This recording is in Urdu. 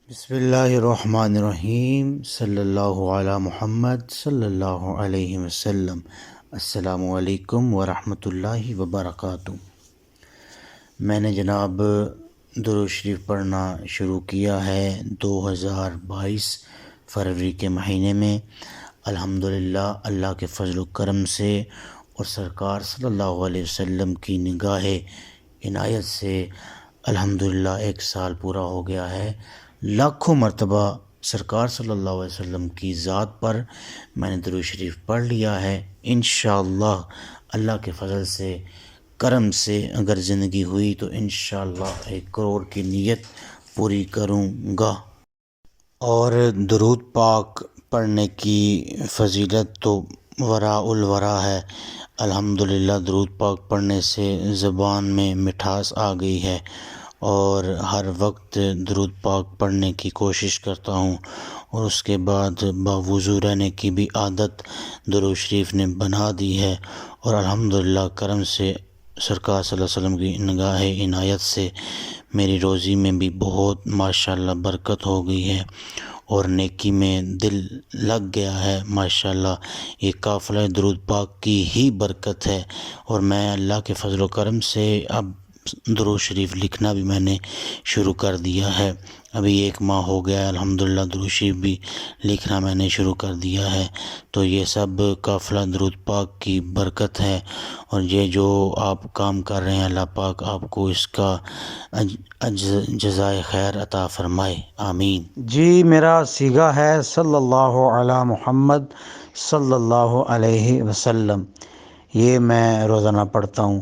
بسم اللہ الرحمن الرحیم صلی اللہ علی محمد صلی اللہ علیہ وسلم۔ السلام علیکم ورحمۃ اللہ وبرکاتہ۔ میں نے جناب درود شریف پڑھنا شروع کیا ہے 2022 فروری کے مہینے میں۔ الحمدللہ اللہ کے فضل و کرم سے اور سرکار صلی اللہ علیہ وسلم کی نگاہ عنایت سے الحمدللہ 1 سال پورا ہو گیا ہے۔ لاکھوں مرتبہ سرکار صلی اللہ علیہ وسلم کی ذات پر میں نے درود شریف پڑھ لیا ہے۔ انشاءاللہ اللہ کے فضل سے کرم سے اگر زندگی ہوئی تو انشاءاللہ 1 کروڑ کی نیت پوری کروں گا۔ اور درود پاک پڑھنے کی فضیلت تو وراء الورا ہے۔ الحمدللہ درود پاک پڑھنے سے زبان میں مٹھاس آ گئی ہے اور ہر وقت درود پاک پڑھنے کی کوشش کرتا ہوں، اور اس کے بعد باوضو رہنے کی بھی عادت درود شریف نے بنا دی ہے۔ اور الحمدللہ کرم سے سرکار صلی اللہ علیہ وسلم کی نگاہ عنایت سے میری روزی میں بھی بہت ماشاءاللہ برکت ہو گئی ہے اور نیکی میں دل لگ گیا ہے ماشاءاللہ۔ یہ قافلہ درود پاک کی ہی برکت ہے، اور میں اللہ کے فضل و کرم سے اب درود شریف لکھنا بھی میں نے شروع کر دیا ہے۔ ابھی 1 ماہ ہو گیا ہے الحمدللہ درود شریف بھی لکھنا میں نے شروع کر دیا ہے۔ تو یہ سب قافلہ درود پاک کی برکت ہے، اور یہ جو آپ کام کر رہے ہیں اللہ پاک آپ کو اس کا جزائے خیر عطا فرمائے، آمین۔ جی میرا سیگا ہے صلی اللہ علی محمد صلی اللہ علیہ وسلم، یہ میں روزانہ پڑھتا ہوں۔